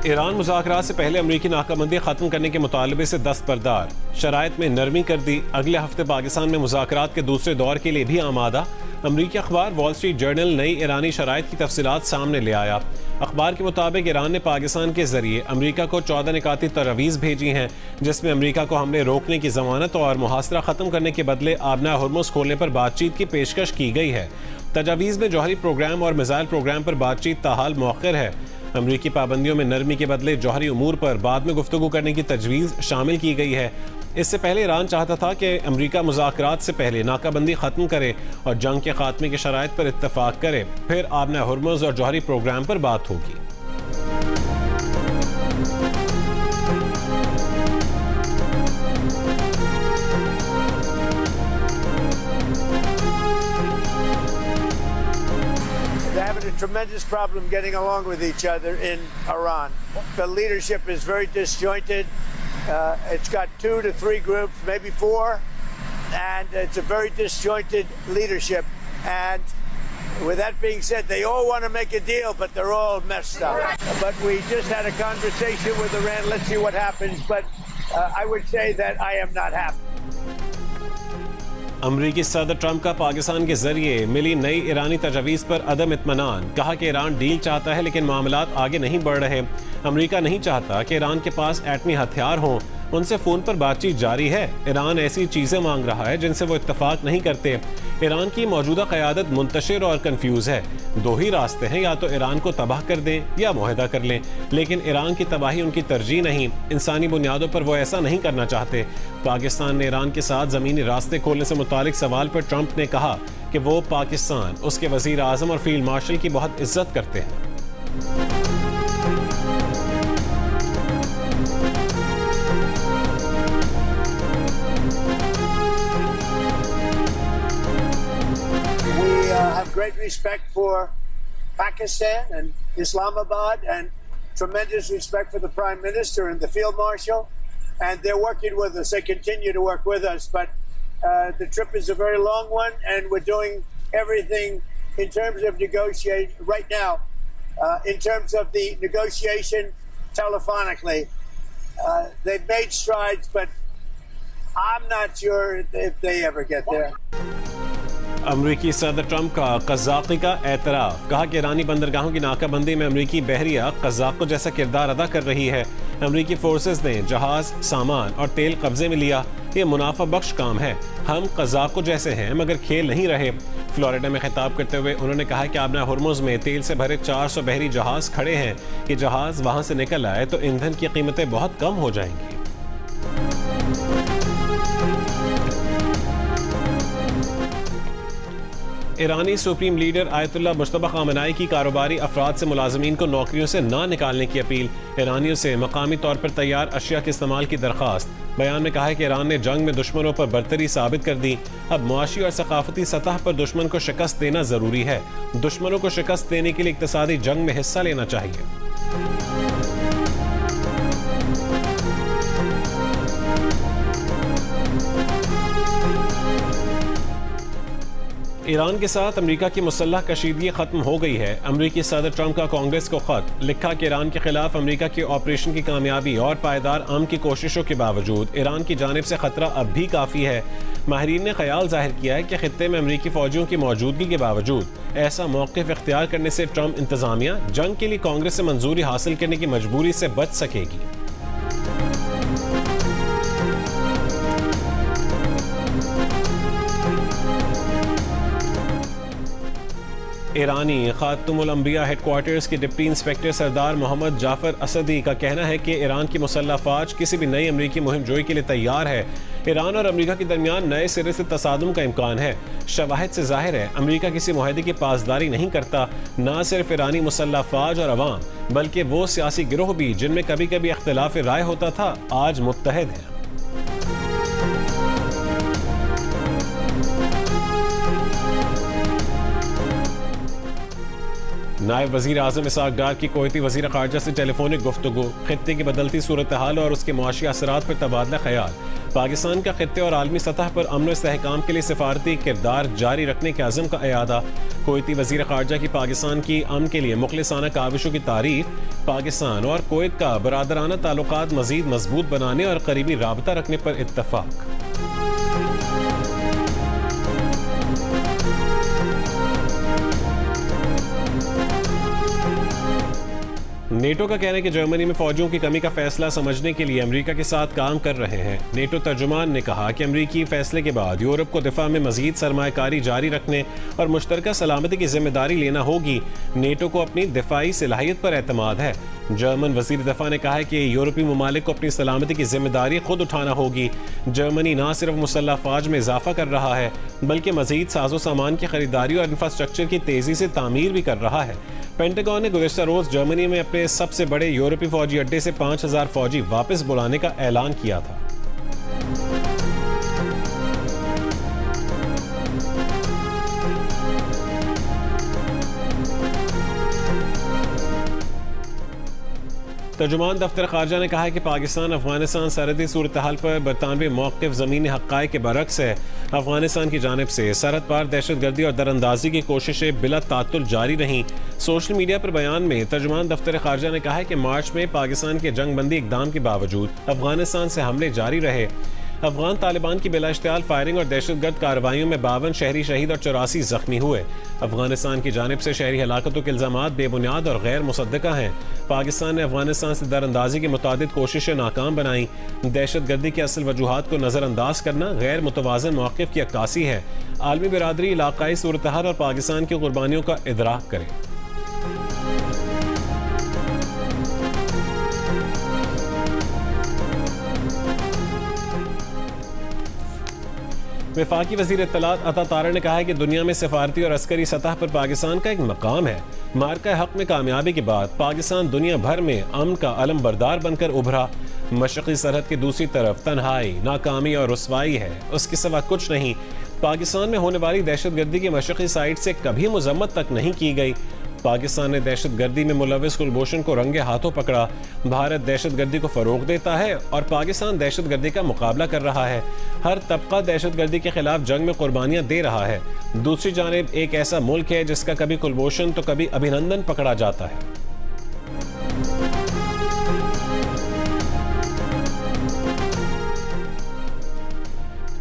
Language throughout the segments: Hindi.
ईरान मुज़ाकरात से पहले अमरीकी नाकाबंदी खत्म करने के मुतालबे से दस्तबरदार, शराइत में नरमी कर दी। अगले हफ्ते पाकिस्तान में मुज़ाकरात के दूसरे दौर के लिए भी आमादा। अमरीकी अखबार वॉल स्ट्रीट जर्नल नई ईरानी शराइत की तफसीलात सामने ले आया। अखबार के मुताबिक ईरान ने पाकिस्तान के जरिए अमरीका को 14 निकाती तजवीज़ भेजी हैं, जिसमें अमरीका को हमले रोकने की जमानत और मुहासरा खत्म करने के बदले आबना हुर्मुज़ खोलने पर बातचीत की पेशकश की गई है। तजावीज़ में जौहरी प्रोग्राम और मिसाइल प्रोग्राम पर बातचीत ताहाल मौखर है। अमरीकी पाबंदियों में नरमी के बदले जौहरी उमूर पर बाद में गुफ्तगू करने की तजवीज़ शामिल की गई है। इससे पहले ईरान चाहता था कि अमरीका मुज़ाकरात से पहले नाकाबंदी ख़त्म करे और जंग के खात्मे की शराइत पर इत्तफाक करे, फिर आबना हुर्मुज़ और जौहरी प्रोग्राम पर बात होगी। Tremendous problem getting along with each other in Iran. The leadership is very disjointed. It's got 2 to 3 groups, maybe 4, and it's a very disjointed leadership. And with that being said, they all want to make a deal, but they're all messed up. But we just had a conversation with Iran. Let's see what happens. But I would say that I am not happy. अमरीकी सदर ट्रंप का पाकिस्तान के जरिए मिली नई ईरानी तजवीज़ पर अदम इत्मीनान। कहा कि ईरान डील चाहता है लेकिन मामलात आगे नहीं बढ़ रहे। अमरीका नहीं चाहता कि ईरान के पास एटमी हथियार हों, उनसे फ़ोन पर बातचीत जारी है। ईरान ऐसी चीज़ें मांग रहा है जिनसे वो इत्तफाक नहीं करते। ईरान की मौजूदा क़यादत मुंतशिर और कन्फ्यूज़ है। 2 ही रास्ते हैं, या तो ईरान को तबाह कर दें या मुआहदा कर लें, लेकिन ईरान की तबाही उनकी तरजीह नहीं। इंसानी बुनियादों पर वो ऐसा नहीं करना चाहते। पाकिस्तान ने ईरान के साथ ज़मीनी रास्ते खोलने से मुतालिक सवाल पर ट्रंप ने कहा कि वो पाकिस्तान, उसके वज़ीर आज़म और फील्ड मार्शल की बहुत इज्जत करते हैं। Great respect for Pakistan and Islamabad, and tremendous respect for the Prime Minister and the Field Marshal, and they're working with us. They continue to work with us, but the trip is a very long one, and we're doing everything in terms of negotiating right now. In terms of the negotiation telephonically, they've made strides, but I'm not sure if they ever get there. अमरीकी सदर ट्रंप का कज़ाक़ी का एतराफ़। कहा कि ईरानी बंदरगाहों की नाकाबंदी में अमरीकी बहरिया कज़ाक़ों जैसा किरदार अदा कर रही है। अमरीकी फोर्सेस ने जहाज़, सामान और तेल कब्जे में लिया। ये मुनाफा बख्श काम है। हम कज़ाक़ों जैसे हैं मगर खेल नहीं रहे। फ्लोरिडा में खिताब करते हुए उन्होंने कहा कि आबना हुर्मुज़ में तेल से भरे 400 बहरी जहाज़ खड़े हैं। कि जहाज़ वहाँ से निकल आए तो ईंधन की कीमतें बहुत कम हो जाएंगी। ईरानी supreme leader Ayatollah Mojtaba Khamenei की कारोबारी अफराद से मुलाजमीन को नौकरियों से ना निकालने की अपील। ईरानियों से मकामी तौर पर तैयार अशिया के इस्तेमाल की दरख्वास्त। बयान में कहा है कि ईरान ने जंग में दुश्मनों पर बरतरी साबित कर दी। अब मुआशी और सकाफती सतह पर दुश्मन को शिकस्त देना ज़रूरी है। दुश्मनों को शिकस्त देने के लिए इक्तिसादी जंग में हिस्सा लेना चाहिए। ईरान के साथ अमरीका की मुसल्लह कशीदगी खत्म हो गई है। अमरीकी सदर ट्रंप का कांग्रेस को खत। लिखा कि ईरान के खिलाफ अमरीका के ऑपरेशन की कामयाबी और पायदार अमन की कोशिशों के बावजूद ईरान की जानिब से खतरा अब भी काफ़ी है। माहिरीन ने ख्याल जाहिर किया है कि खित्ते में अमरीकी फौजियों की मौजूदगी के बावजूद ऐसा मौक़िफ़ इख्तियार करने से ट्रंप इंतज़ामिया जंग के लिए कांग्रेस से मंजूरी हासिल करने की मजबूरी से बच सकेगी। ईरानी खातमुल अंबिया हेडक्वार्टर्स के डिप्टी इंस्पेक्टर सरदार मोहम्मद जाफर असदी का कहना है कि ईरान की मुसल्लह फ़ौज किसी भी नई अमरीकी मुहिम जोई के लिए तैयार है। ईरान और अमरीका के दरमियान नए सिरे से तसादुम का इम्कान है। शवाहिद से जाहिर है अमरीका किसी मुआहदे की पासदारी नहीं करता। न सिर्फ ईरानी मुसल्लह फ़ौज और अवाम बल्कि वो सियासी गिरोह भी जिनमें कभी कभी इख्तिलाफ राय होता था, आज मुत्तहद हैं। नायब वजीर आजम इसहाक डार की कोयती वजीर खारजा से टेलीफोनिक गुफ्तगू, खित्ते की बदलती सूरत हाल और उसके मुआशी असरात पर तबादला ख्याल। पाकिस्तान का खित्ते और आलमी सतह पर अमन और इस्तेहकाम के लिए सिफारती किरदार जारी रखने के अज़म का अयादा। कोयती वजीर खारजा की पाकिस्तान की अमन के लिए मुखलिसाना काविशों की तारीफ। पाकिस्तान और कोयत का बरादराना ताल्लुकात मजीद मजबूत बनाने और करीबी राबता रखने पर इत्तफाक। नेटो का कहना है कि जर्मनी में फौजियों की कमी का फैसला समझने के लिए अमेरिका के साथ काम कर रहे हैं। नेटो तर्जुमान ने कहा कि अमेरिकी फैसले के बाद यूरोप को दिफा में मजीद सरमायाकारी जारी रखने और मुश्तरका सलामती की जिम्मेदारी लेना होगी। नेटो को अपनी दिफाई सलाहियत पर एतमाद है। जर्मन वजीर दफा ने कहा है कि यूरोपीय ममालिक को अपनी सलामती की जिम्मेदारी खुद उठाना होगी। जर्मनी न सिर्फ मुसल्लह फौज में इजाफा कर रहा है बल्कि मजीद साजो सामान की खरीदारी और इंफ्रास्ट्रक्चर की तेजी से तामीर भी कर रहा है। पेंटागन ने गुज़िश्ता रोज जर्मनी में अपने सबसे बड़े यूरोपीय फौजी अड्डे से 5000 फौजी वापस बुलाने का ऐलान किया था। तर्जुमान दफ्तर खारजा ने कहा है कि पाकिस्तान अफगानिस्तान सरहदी सूरत हाल पर बरतानवी मौक़िफ़ ज़मीनी हक़ाइक़ के बरक्स है। अफगानिस्तान की जानिब से सरहद पार दहशतगर्दी और दरअंदाजी की कोशिशें बिला तात्तुल जारी रहीं। सोशल मीडिया पर बयान में तर्जुमान दफ्तर खारजा ने कहा है कि मार्च में पाकिस्तान के जंगबंदी इक़दाम के बावजूद अफगानिस्तान से हमले जारी रहे। अफगान तालिबान की बिलाश्तियाल फायरिंग और दहशतगर्द कार्रवाइयों में 52 शहरी शहीद और 84 जख्मी हुए। अफगानिस्तान की जानिब से शहरी हलाकतों के इल्जामात बेबुनियाद और गैर मुसद्दका हैं। पाकिस्तान ने अफगानिस्तान से दरअंदाजी की मुतादिद कोशिशें नाकाम बनाई। दहशतगर्दी की असल वजूहात को नज़रअंदाज करना गैर मुतवाज़न मौक़िफ़ की अक्कासी है। आलमी बिरादरी इलाक़ाई सूरत हाल और पाकिस्तान की कुर्बानियों का इदराक करे। वफाकी वज़ीर इत्तलात अता तारा ने कहा है कि दुनिया में सिफारती और अस्करी सतह पर पाकिस्तान का एक मकाम है। मार्का हक में कामयाबी के बाद पाकिस्तान दुनिया भर में अमन का अलम बरदार बनकर उभरा। मशरक़ी सरहद की दूसरी तरफ तन्हाई, नाकामी और रुसवाई है, उसके सिवा कुछ नहीं। पाकिस्तान में होने वाली दहशतगर्दी की मशरक़ी साइड से कभी मजम्मत तक नहीं की गई। पाकिस्तान ने दहशतगर्दी में मुलविस कुलभूषण को रंगे हाथों पकड़ा। भारत दहशतगर्दी को फरोग देता है और पाकिस्तान दहशतगर्दी का मुकाबला कर रहा है। हर तबका दहशतगर्दी के खिलाफ जंग में कुर्बानियां दे रहा है। दूसरी जानिब एक ऐसा मुल्क है जिसका कभी कुलभूषण तो कभी अभिनंदन पकड़ा जाता है।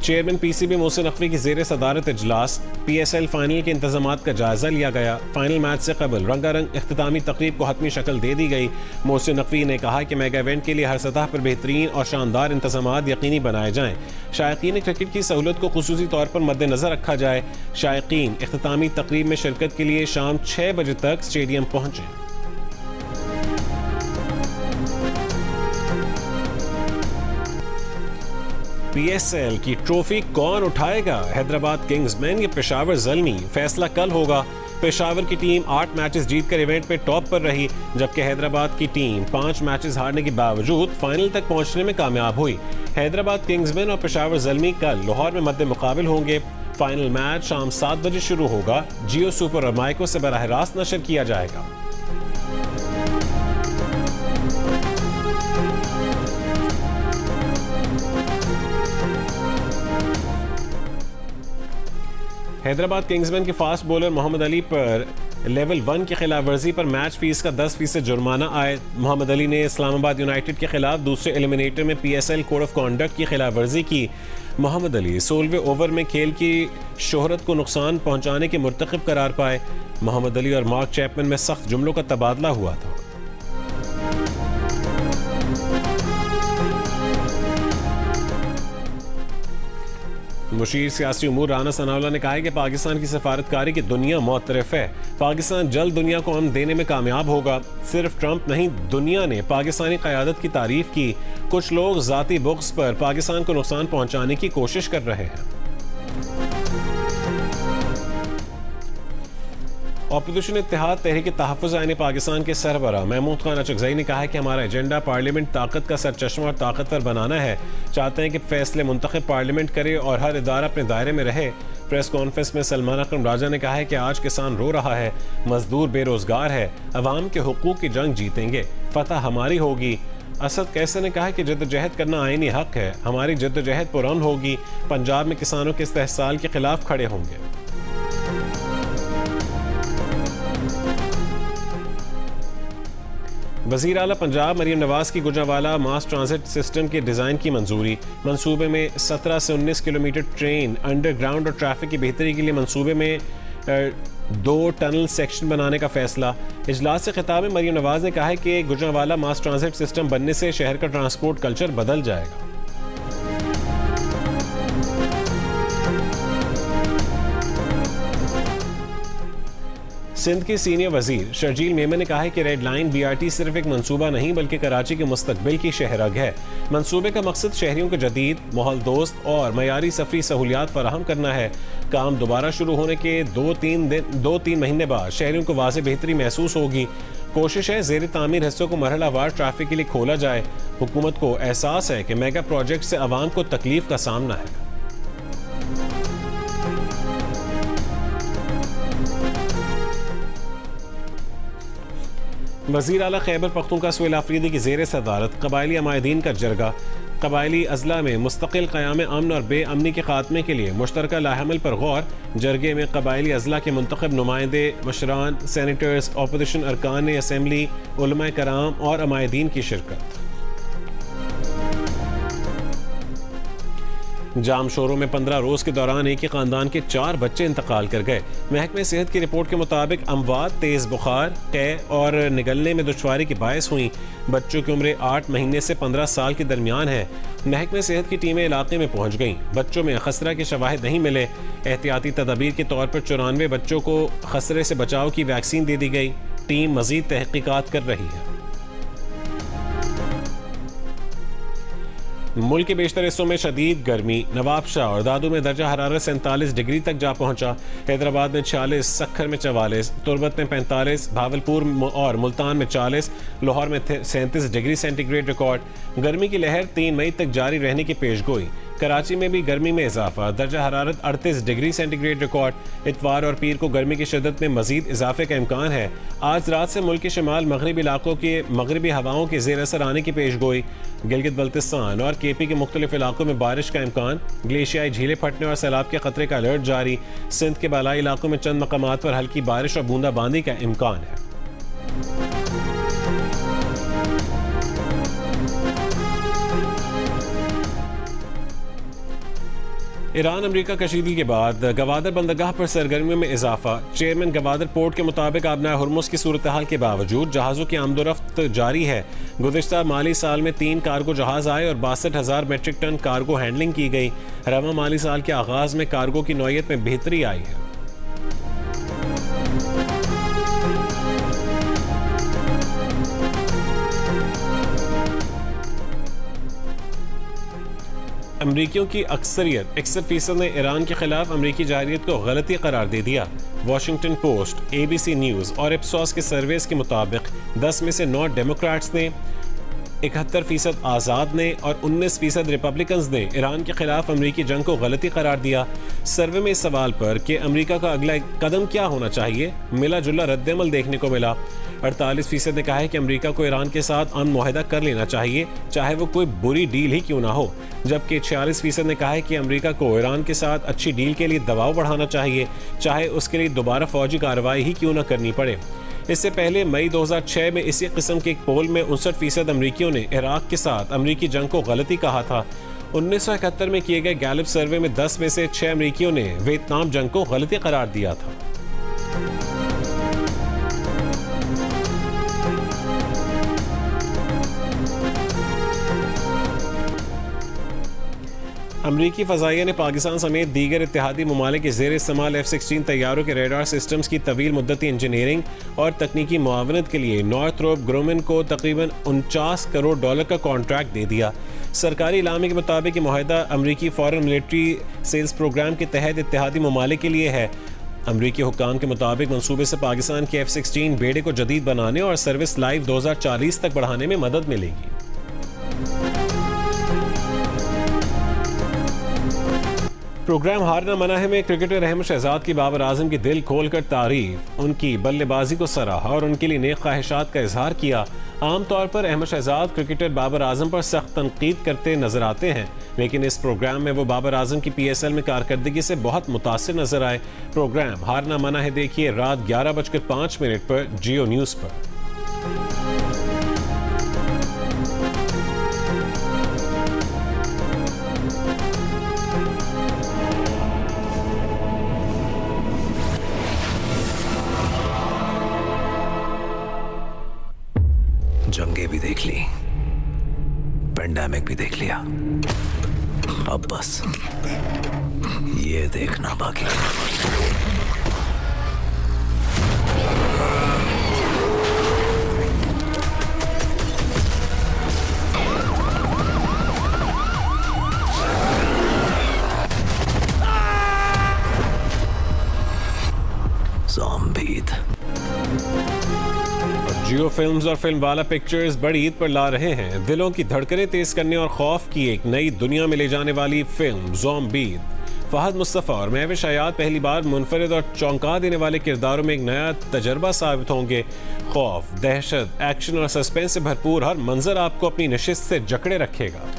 चेयरमैन पीसीबी मोहसिन नकवी की जेर सदारत इजलास पीएसएल फाइनल के इंतजामात का जायजा लिया गया। फाइनल मैच से कबल रंगारंग इख्तितामी तकरीब को हतमी शक्ल दे दी गई। मोहसिन नकवी ने कहा कि मेगा इवेंट के लिए हर सतह पर बेहतरीन और शानदार इंतजामात यकीनी बनाए जाएं। शायकीन क्रिकेट की सहूलत को खुसूसी तौर पर मद्देनजर रखा जाए। शायकीन इख्तितामी तकरीब में शिरकत के लिए शाम 6 बजे तक स्टेडियम पहुंचे। पीएसएल की ट्रॉफी कौन उठाएगा? हैदराबाद किंग्समैन या पेशावर ज़ल्मी? फैसला कल होगा। पेशावर की टीम 8 मैचेस जीतकर इवेंट में टॉप पर रही, जबकि हैदराबाद की टीम 5 मैचेस हारने के बावजूद फाइनल तक पहुंचने में कामयाब हुई। हैदराबाद किंग्समैन और पेशावर ज़ल्मी कल लाहौर में मद्दे मुकाबिल होंगे। फाइनल मैच शाम 7 बजे शुरू होगा। जियो सुपर और माइको से बराह रास्त नशर किया जाएगा। हैदराबाद किंग्समैन के फास्ट बॉलर मोहम्मद अली पर लेवल 1 की खिलाफ वर्जी पर मैच फीस का 10% जुर्माना आयद। मोहम्मद अली ने इस्लामाबाद यूनाइटेड के खिलाफ दूसरे एलिमिनेटर में पीएसएल कोड ऑफ कॉन्डक्ट की खिलाफ वर्जी की। मोहम्मद अली 16वें ओवर में खेल की शोहरत को नुकसान पहुंचाने के मुर्तकिब करार पाए। मोहम्मद अली और मार्क चैपमैन में सख्त जुमलों का तबादला हुआ था। मुशीर सियासी उमूर राना सनाउल्लाह ने कहा है कि पाकिस्तान की सफारतकारी की दुनिया मुअतरफ है। पाकिस्तान जल्द दुनिया को अमन देने में कामयाब होगा। सिर्फ ट्रंप नहीं, दुनिया ने पाकिस्तानी क़यादत की तारीफ की। कुछ लोग ज़ाती बुग़्ज़ पर पाकिस्तान को नुकसान पहुंचाने की कोशिश कर रहे हैं। ऑपोजिशन इत्तेहाद तहरीक तहफ़्फ़ुज़ आईन पाकिस्तान के सरबराह महमूद खान अचकज़ई ने कहा है कि हमारा एजेंडा पार्लियामेंट ताकत का सरचश्मा और ताकतवर बनाना है। चाहते हैं कि फैसले मुंतखब पार्लियामेंट करे और हर इदारा अपने दायरे में रहे। प्रेस कॉन्फ्रेंस में सलमान अकरम राजा ने कहा है कि आज किसान रो रहा है, मजदूर बेरोजगार है, अवाम के हुकूक की जंग जीतेंगे, फतह हमारी होगी। असद कैसर ने कहा कि जद्दोजहद करना आईनी हक है, हमारी जद्दोजहद पुरअमन होगी, पंजाब में किसानों के इस्तेहसाल के खिलाफ खड़े होंगे। वज़ीर आला पंजाब मरीम नवाज की गुजरांवाला मास ट्रांजिट सिस्टम के डिज़ाइन की मंजूरी। मंसूबे में 17 से 19 किलोमीटर ट्रेन, अंडरग्राउंड और ट्रैफिक की बेहतरी के लिए मंसूबे में 2 टनल सेक्शन बनाने का फैसला। इजलास से खिताब में मरीम नवाज ने कहा है कि गुजरांवाला मास ट्रांजिट सिस्टम बनने से शहर का ट्रांसपोर्ट कल्चर बदल जाएगा। सिंध की सीनियर वजीर शर्जील मेमन ने कहा है कि रेड लाइन BRT सिर्फ एक मंसूबा नहीं बल्कि कराची के मुस्तकबिल की शहरग है। मंसूबे का मकसद शहरियों को जदीद, माहौल दोस्त और मयारी सफरी सहूलियात फराहम करना है। काम दोबारा शुरू होने के 2-3 महीने बाद शहरियों को वाज़ेह बेहतरी महसूस होगी। कोशिश है ज़ेर तामीर हिस्सों को मरहलावार ट्रैफिक के लिए खोला जाए। हुकूमत को एहसास है कि मेगा प्रोजेक्ट से आवाम को तकलीफ का सामना है। वज़ीर आला खैबर पख्तूनख्वा सुहेल आफरीदी की ज़ेर सदारत कबायली अमायदीन का जरगा। कबायली अजला में मुस्तकिल क़याम अमन और बेअमनी के खात्मे के लिए मुश्तरका लाहमल पर गौर। जरगे में कबायली अजला के मुंतखब नुमाइंदे, मशरान, सैनिटर्स, अपोजिशन अरकान असम्बली, उलमाए कराम और अमायदीन की शिरकत। जाम शोरों में 15 रोज के दौरान एक ही खानदान के 4 बच्चे इंतकाल कर गए। महकमे सेहत की रिपोर्ट के मुताबिक अमवात तेज बुखार, कै और निगलने में दुश्वारी की बायस हुई। बच्चों की उम्र 8 महीने से 15 साल के दरमियान है। महकमे सेहत की टीमें इलाके में पहुंच गईं। बच्चों में खसरा के शवाहिद नहीं मिले। एहतियाती तदाबीर के तौर पर 94 बच्चों को खसरे से बचाव की वैक्सीन दे दी गई। टीम मजीद तहकीकात कर रही है। मुल्क के बेशतर हिस्सों में शदीद गर्मी। नवाबशाह और दादू में दर्जा हरारत 47 डिग्री तक जा पहुंचा। हैदराबाद में 46, सक्खर में 44, तुर्बत में 45, भावलपुर और मुल्तान में 40, लाहौर में 37 डिग्री सेंटीग्रेड रिकॉर्ड। गर्मी की लहर 3 मई तक जारी रहने की पेशगोई। कराची में भी गर्मी में इजाफा, दर्जा हरारत 38 डिग्री सेंटीग्रेड रिकॉर्ड। इतवार और पीर को गर्मी की शिद्दत में मजीद इजाफे का इम्कान है। आज रात से मुल्क के शमाल मगरबी इलाकों के मगरबी हवाओं के जेर असर आने की पेशगोई। गिलगित बल्तिस्तान और KP के मुख्तलिफ इलाकों में बारिश का इम्कान। ग्लेशियाई झीलें फटने और सैलाब के खतरे का अलर्ट जारी। सिंध के बालाई इलाकों में चंद मकामात पर हल्की बारिश और बूंदाबांदी का इम्कान है। ईरान अमेरिका कशीदगी के बाद गवादर बंदरगाह पर सरगर्मियों में इजाफा। चेयरमैन गवादर पोर्ट के मुताबिक आबना हुर्मुज़ की सूरत हाल के बावजूद जहाज़ों की आमदोरफ्त जारी है। गुज़िश्ता माली साल में 3 कार्गो जहाज़ आए और 62,000 मेट्रिक टन कार्गो हैंडलिंग की गई। रवा माली साल के आगाज़ में कार्गो की नौयत में बेहतरी आई है। अमरीकियों की अक्सरियत 61% ने ईरान के खिलाफ अमरीकी जाहिरियत को गलती करार दे दिया। वॉशिंगटन पोस्ट, ABC न्यूज़ और इप्सॉस के सर्वेस के मुताबिक 10 में से 9 डेमोक्रेट्स ने, 71% आज़ाद ने और 19% रिपब्लिकन्स ने ईरान के खिलाफ अमरीकी जंग को गलती करार दिया। सर्वे में इस सवाल पर कि अमरीका का अगला कदम क्या होना चाहिए, मिला जुला रद्दमल देखने को मिला। 48% ने कहा है कि अमरीका को ईरान के साथ अमन मुआहदा कर लेना चाहिए, चाहे वो कोई बुरी डील ही क्यों ना हो। जबकि 46% ने कहा है कि अमरीका को ईरान के साथ अच्छी डील के लिए दबाव बढ़ाना चाहिए, चाहे उसके लिए दोबारा फौजी कार्रवाई ही क्यों ना करनी पड़े। इससे पहले मई 2006 में इसी किस्म के एक पोल में 59% अमरीकियों ने इराक के साथ अमरीकी जंग को गलती कहा था। 1971 में किए गए गैलिप सर्वे में 10 में से 6 अमरीकियों ने वियतनाम जंग को गलती करार दिया था। अमरीकी फ़ज़ाइया ने पाकिस्तान समेत दीगर इत्तेहादी ममालिक के ज़ेर इस्तेमाल F-16 तैयारों के रेडार सिस्टम्स की तवील मुद्दती इंजीनियरिंग और तकनीकी मुआवनत के लिए नॉर्थरोप ग्रोमन को तकरीबन $49 करोड़ का कॉन्ट्रैक्ट दे दिया। सरकारी इलामे के मुताबिक ये मुआहदा अमरीकी फॉरेन मिलिट्री सेल्स प्रोग्राम के तहत इत्तेहादी ममालिक के लिए है। अमरीकी हुक्काम के मुताबिक मंसूबे से पाकिस्तान के F-16 बेड़े को जदीद बनाने और सर्विस लाइफ 2040 तक बढ़ाने में मदद मिलेगी। प्रोग्राम हारना मना है में क्रिकेटर अहमद शहजाद की बाबर आजम की दिल खोलकर तारीफ, उनकी बल्लेबाजी को सराहा और उनके लिए नेक ख्वाहिशात का इजहार किया। आमतौर पर अहमद शहजाद क्रिकेटर बाबर आजम पर सख्त तनकीद करते नजर आते हैं, लेकिन इस प्रोग्राम में वो बाबर आजम की PSL में कारकर्दगी से बहुत मुतासिर नजर आए। प्रोग्राम हारना मना है देखिए रात 11:05 पर जियो न्यूज पर। जंगे भी देख ली, पेंडेमिक भी देख लिया, अब बस ये देखना बाकी है। ज़ॉम्बीद। जियो फिल्म्स और फिल्म वाला पिक्चर्स बड़ी ईद पर ला रहे हैं दिलों की धड़कनें तेज करने और खौफ की एक नई दुनिया में ले जाने वाली फिल्म ज़ॉम्बीद। फहद मुस्तफ़ा और महविश हयात पहली बार मुनफरिद और चौंका देने वाले किरदारों में एक नया तजर्बा साबित होंगे। खौफ, दहशत, एक्शन और सस्पेंस से भरपूर हर मंजर आपको अपनी नशिस्त से जकड़े रखेगा।